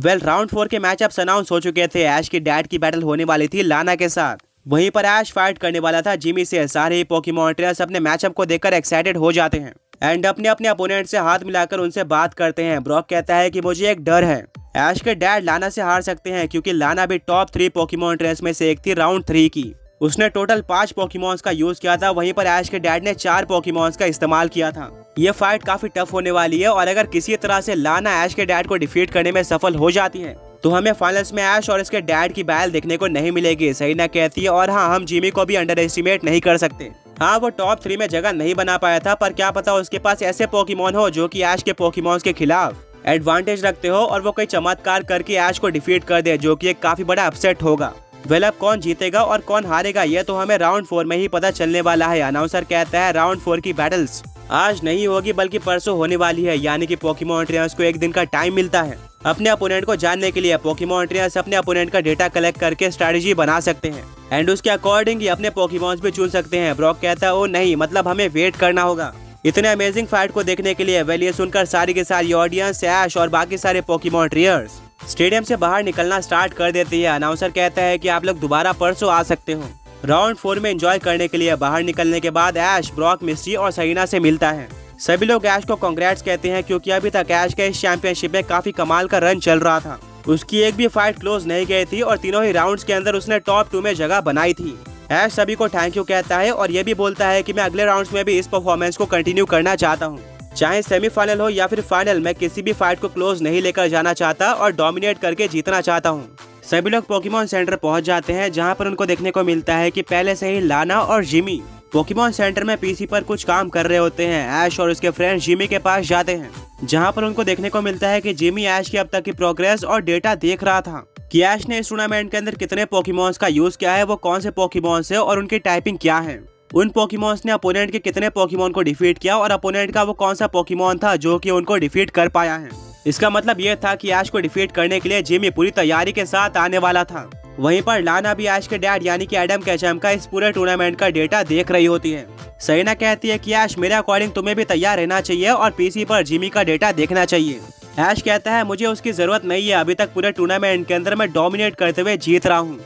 Round 4 के matchups announce हो चुके थे। ऐश की डैड की बैटल होने वाली थी लाना के साथ। वहीं पर ऐश फाइट करने वाला था जिमी से। सारे ही पोकेमॉन ट्रेनर्स अपने मैचअप को देखकर एक्साइटेड हो जाते हैं एंड अपने अपने अपोनेंट से हाथ मिलाकर उनसे बात करते हैं। ब्रॉक कहता है कि मुझे एक डर है, ऐश के डैड लाना से हार सकते हैं क्योंकि लाना भी टॉप 3 पोकेमॉन ट्रेनर्स में से एक थी राउंड 3 की। उसने टोटल 5 पोकेमॉन्स का यूज किया था, वहीं पर ऐश के डैड ने 4 पोकेमॉन्स का इस्तेमाल किया था। ये फाइट काफी टफ होने वाली है और अगर किसी तरह से लाना ऐश के डैड को डिफीट करने में सफल हो जाती है तो हमें फाइनल्स में ऐश और इसके डैड की बैटल देखने को नहीं मिलेगी, सही ना कहती है। और हाँ, हम जिमी को भी अंडर एस्टिमेट नहीं कर सकते। हाँ, वो टॉप 3 में जगह नहीं बना पाया था, पर क्या पता उसके पास ऐसे पोकेमॉन हो जो कि ऐश के पोकेमॉन्स के खिलाफ एडवांटेज रखते हो और वो कोई चमत्कार करके ऐश को डिफीट कर दे, जो कि एक काफी बड़ा अपसेट होगा। अब कौन जीतेगा और कौन हारेगा ये तो हमें राउंड 4 में ही पता चलने वाला है। अनाउंसर कहता है राउंड 4 की बैटल्स आज नहीं होगी बल्कि परसों होने वाली है, यानी कि पोकेमॉन ट्रेनर्स को एक दिन का टाइम मिलता है अपने अपोनेंट को जानने के लिए। पोकेमॉन ट्रेनर्स अपने अपोनेंट का डेटा कलेक्ट करके स्ट्रेटेजी बना सकते हैं एंड उसके अकॉर्डिंग ही अपने पोकेमॉन्स भी चुन सकते हैं। ब्रॉक कहता है ओ नहीं, मतलब हमें वेट करना होगा इतने अमेजिंग फाइट को देखने के लिए। ये सुनकर सारी के सारी ऑडियंस, ऐश और बाकी सारे पोकेमॉन ट्रेनर्स स्टेडियम से बाहर निकलना स्टार्ट कर देती है। अनाउंसर कहता है कि आप लोग दोबारा परसों आ सकते हो। राउंड 4 में एंजॉय करने के लिए बाहर निकलने के बाद ऐश, ब्रॉक, मिस्ट्री और सरीना से मिलता है। सभी लोग ऐश को कांग्रेट्स कहते हैं क्योंकि अभी तक ऐश के इस चैंपियनशिप में काफी कमाल का रन चल रहा था। उसकी एक भी फाइट क्लोज नहीं गई थी और तीनों ही राउंड्स के अंदर उसने टॉप 2 में जगह बनाई थी। ऐश सभी को थैंक यू कहता है और ये भी बोलता है कि मैं अगले राउंड्स में भी इस परफॉर्मेंस को कंटिन्यू करना चाहता हूँ, चाहे सेमीफाइनल हो या फिर फाइनल। मैं किसी भी फाइट को क्लोज नहीं लेकर जाना चाहता और डोमिनेट करके जीतना चाहता हूँ। सभी लोग पोकेमॉन सेंटर पहुंच जाते हैं जहां पर उनको देखने को मिलता है कि पहले से ही लाना और जिमी पोकेमॉन सेंटर में पीसी पर कुछ काम कर रहे होते हैं। ऐश और उसके फ्रेंड जिमी के पास जाते हैं जहां पर उनको देखने को मिलता है कि जिमी ऐश की अब तक की प्रोग्रेस और डेटा देख रहा था कि ऐश ने इस टूर्नामेंट के अंदर कितने पोकेमॉन्स का यूज किया है, वो कौन से पोकेमॉन्स है और उनकी टाइपिंग क्या है, उन पोकेमॉन्स ने अपोनेंट के कितने पोकेमॉन को डिफीट किया और अपोनेंट का वो कौन सा पोकेमॉन था जो कि उनको डिफीट कर पाया है। इसका मतलब ये था कि ऐश को डिफीट करने के लिए जिमी पूरी तैयारी के साथ आने वाला था। वहीं पर लाना भी ऐश के डैड यानी कि एडम कैचम का इस पूरे टूर्नामेंट का डेटा देख रही होती है। सरीना कहती है कि ऐश, मेरे अकॉर्डिंग तुम्हें भी तैयार रहना चाहिए और पीसी पर जिमी का डेटा देखना चाहिए। ऐश कहता है मुझे उसकी जरूरत नहीं है, अभी तक पूरे टूर्नामेंट के अंदर मैं डोमिनेट करते हुए जीत रहा हूँ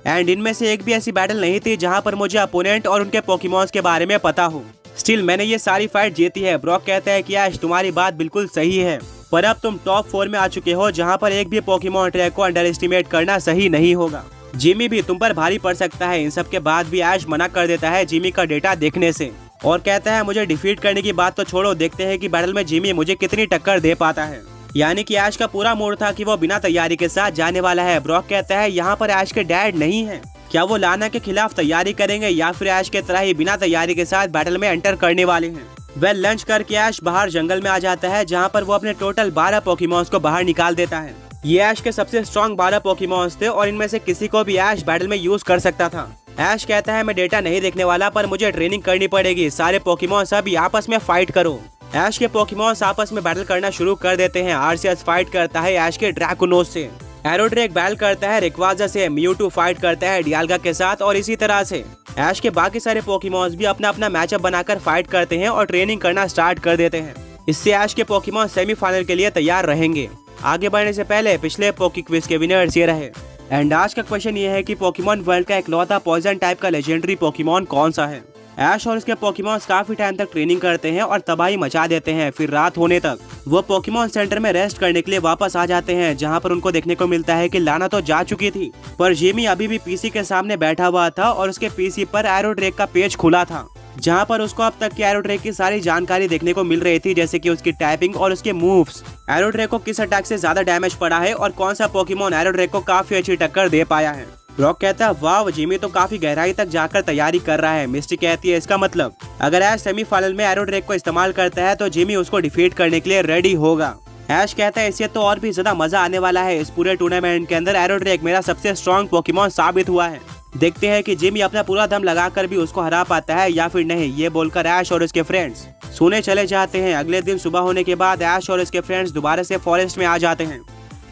एंड इनमें से एक भी ऐसी बैटल नहीं थी जहां पर मुझे अपोनेंट और उनके पोकेमॉन्स के बारे में पता हो। स्टिल मैंने ये सारी फाइट जीती है। ब्रॉक कहता है कि ऐश, तुम्हारी बात बिल्कुल सही है, पर अब तुम टॉप 4 में आ चुके हो जहां पर एक भी पोकेमॉन ट्रैक को अंडर एस्टिमेट करना सही नहीं होगा। जिमी भी तुम पर भारी पड़ सकता है। इन सब के बाद भी ऐश मना कर देता है जिमी का डेटा देखने से और कहता है मुझे डिफीट करने की बात तो छोड़ो, देखते हैं कि बैटल में जिमी मुझे कितनी टक्कर दे पाता है। यानी कि ऐश का पूरा मूड था कि वो बिना तैयारी के साथ जाने वाला है। ब्रॉक कहता है यहाँ पर ऐश के डैड नहीं है, क्या वो लाना के खिलाफ तैयारी करेंगे या फिर ऐश के तरह ही बिना तैयारी के साथ बैटल में एंटर करने वाले हैं। लंच करके ऐश बाहर जंगल में आ जाता है जहाँ पर वो अपने टोटल 12 पोकेमॉन्स को बाहर निकाल देता है। ये ऐश के सबसे स्ट्रॉन्ग 12 पोकेमॉन्स थे और इनमें से किसी को भी ऐश बैटल में यूज कर सकता था। ऐश कहता है मैं डेटा नहीं देखने वाला, पर मुझे ट्रेनिंग करनी पड़ेगी, सारे पोकेमॉन्स अभी आपस में फाइट करो। ऐश के पोकेमॉन्स आपस में बैटल करना शुरू कर देते हैं। आरसीएस फाइट करता है ऐश के ड्रैकोनोस से, एरोड्रेक बैटल करता है रेक्वाजा से, म्यूटू फाइट करता है डियाल्गा के साथ और इसी तरह से ऐश के बाकी सारे पोकेमॉन्स भी अपना अपना मैचअप बनाकर फाइट करते हैं और ट्रेनिंग करना स्टार्ट कर देते हैं। इससे ऐश के पोकेमॉन सेमीफाइनल के लिए तैयार रहेंगे। आगे बढ़ने से पहले पिछले पोकी क्विज के विनर्स ये रहे एंड आज का क्वेश्चन ये है कि पोकेमॉन वर्ल्ड का इकलौता पॉइजन टाइप का लेजेंडरी पोकेमॉन कौन सा है। ऐश और उसके पोकेमॉन्स काफी टाइम तक ट्रेनिंग करते हैं और तबाही मचा देते हैं। फिर रात होने तक वो पोकेमॉन सेंटर में रेस्ट करने के लिए वापस आ जाते हैं जहां पर उनको देखने को मिलता है कि लाना तो जा चुकी थी, पर जिमी अभी भी पीसी के सामने बैठा हुआ था और उसके पीसी पर एरोड्रेक का पेज खुला था जहां पर उसको अब तक की एरोड्रेक की सारी जानकारी देखने को मिल रही थी, जैसे कि उसकी टाइपिंग और उसके मूव्स, एरोड्रेक को किस अटैक से ज्यादा डैमेज पड़ा है और कौन सा पोकेमॉन एरोड्रेक को काफी अच्छी टक्कर दे पाया है। ब्रॉक कहता है वाह, जिमी तो काफी गहराई तक जाकर तैयारी कर रहा है। मिस्टी कहती है इसका मतलब अगर ऐश सेमीफाइनल में एरोड्रेक को इस्तेमाल करता है तो जिमी उसको डिफीट करने के लिए रेडी होगा। ऐश कहता है इससे तो और भी ज्यादा मजा आने वाला है। इस पूरे टूर्नामेंट के अंदर एरोड्रेक मेरा सबसे स्ट्रॉन्ग पोकेमॉन साबित हुआ है। देखते हैं कि जिमी अपना पूरा दम लगाकर भी उसको हरा पाता है या फिर नहीं। ये बोलकर ऐश और उसके फ्रेंड्स सोने चले जाते हैं। अगले दिन सुबह होने के बाद ऐश और उसके फ्रेंड्स दोबारा से फॉरेस्ट में आ जाते हैं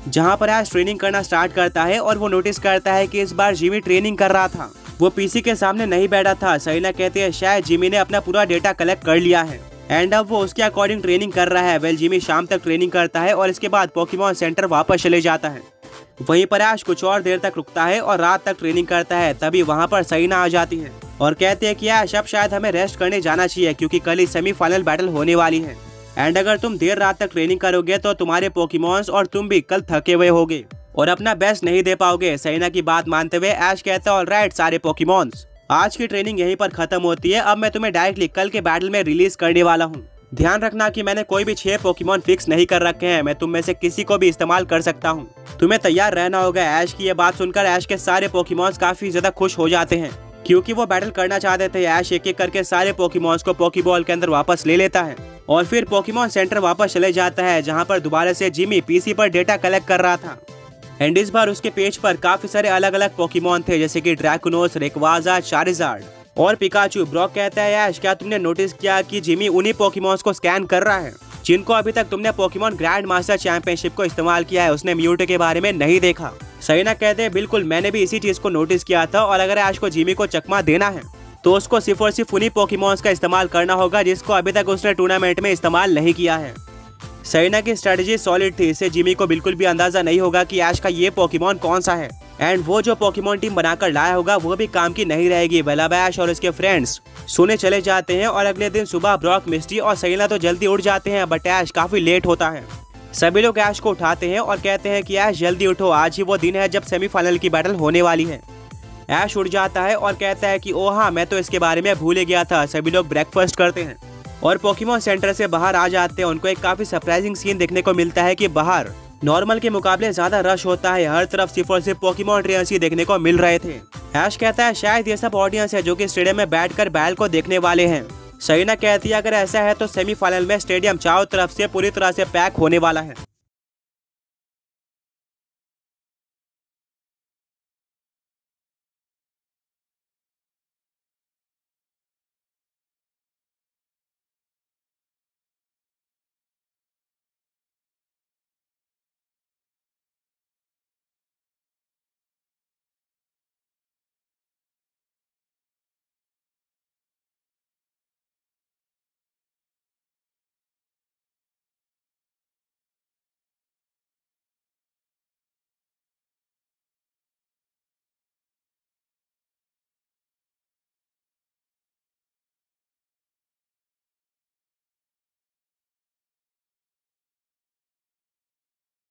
जहां पर ऐश ट्रेनिंग करना स्टार्ट करता है और वो नोटिस करता है कि इस बार जिमी ट्रेनिंग कर रहा था, वो पीसी के सामने नहीं बैठा था। सरीना कहती है शायद जिमी ने अपना पूरा डेटा कलेक्ट कर लिया है एंड अब वो उसके अकॉर्डिंग ट्रेनिंग कर रहा है। वेल जिमी शाम तक ट्रेनिंग करता है और इसके बाद पोकेमॉन सेंटर वापस चले जाता है। वहीं पर ऐश कुछ और देर तक रुकता है और रात तक ट्रेनिंग करता है। तभी वहाँ पर सईना आ जाती है और कहते हैं कि ऐश अब शायद हमें रेस्ट करने जाना चाहिए क्योंकि कल ही सेमीफाइनल बैटल होने वाली है एंड अगर तुम देर रात तक ट्रेनिंग करोगे तो तुम्हारे पोकेमॉन्स और तुम भी कल थके हुए होगे और अपना बेस्ट नहीं दे पाओगे। सईना की बात मानते हुए ऐश कहता है ऑलराइट सारे पोकेमॉन्स, आज की ट्रेनिंग यहीं पर खत्म होती है। अब मैं तुम्हें डायरेक्टली कल के बैटल में रिलीज करने वाला हूँ। ध्यान रखना कि मैंने कोई भी 6 पोकेमॉन फिक्स नहीं कर रखे हैं। मैं तुम में से किसी को भी इस्तेमाल कर सकता हूँ। तुम्हें तैयार रहना होगा। ऐश की ये बात सुनकर ऐश के सारे पोकेमॉन्स काफी ज्यादा खुश हो जाते हैं क्योंकि वो बैटल करना चाहते थे। ऐश एक एक करके सारे पोकेमॉन्स को पोकेबॉल के अंदर वापस ले लेता है और फिर पोकेमॉन सेंटर वापस चले जाता है जहाँ पर दोबारा से जिमी पीसी पर डेटा कलेक्ट कर रहा था। एंड इस बार उसके पेज पर काफी सारे अलग अलग पोकेमॉन थे जैसे कि ड्रैकुनोस, रेक्वाजा, चारिज़ार्ड और पिकाचू। ब्रॉक कहता है ऐश क्या तुमने नोटिस किया कि जिमी उन्हीं पोकेमॉन्स को स्कैन कर रहा है जिनको अभी तक तुमने पोकेमॉन ग्रैंड मास्टर चैंपियनशिप को इस्तेमाल किया है। उसने म्यूटो के बारे में नहीं देखा। सईना कहते हैं बिल्कुल मैंने भी इसी चीज को नोटिस किया था और अगर ऐश को जिमी को चकमा देना है तो उसको सिर्फ और सिर्फ उन्हीं पोकेमॉन्स का इस्तेमाल करना होगा जिसको अभी तक उसने टूर्नामेंट में इस्तेमाल नहीं किया है। सईना की स्ट्रेटजी सॉलिड थी। इससे जिमी को बिल्कुल भी अंदाजा नहीं होगा कि ऐश का ये पोकेमॉन कौन सा है एंड वो जो पोकेमॉन टीम बनाकर लाया होगा वो भी काम की नहीं रहेगी। वेल ऐश और उसके फ्रेंड्स सोने चले जाते हैं और अगले दिन सुबह ब्रॉक, मिस्टी और सईना तो जल्दी उठ जाते हैं बट ऐश काफी लेट होता है। सभी लोग ऐश को उठाते हैं और कहते हैं कि ऐश जल्दी उठो, आज ही वो दिन है जब सेमीफाइनल की बैटल होने वाली है। ऐश उठ जाता है और कहता है कि ओ हाँ मैं तो इसके बारे में भूल गया था। सभी लोग ब्रेकफास्ट करते हैं और पोकेमॉन सेंटर से बाहर आ जाते हैं। उनको एक काफी सरप्राइजिंग सीन देखने को मिलता है कि बाहर नॉर्मल के मुकाबले ज्यादा रश होता है। हर तरफ सिर्फ और सिर्फ पोकेमॉन ट्रेनर्स ही देखने को मिल रहे थे। ऐश कहता है शायद ये सब ऑडियंस है जो कि स्टेडियम में बैठकर बैल को देखने वाले हैं। सईना कहती है अगर ऐसा है तो सेमीफाइनल में स्टेडियम चारों तरफ से पूरी तरह से पैक होने वाला है।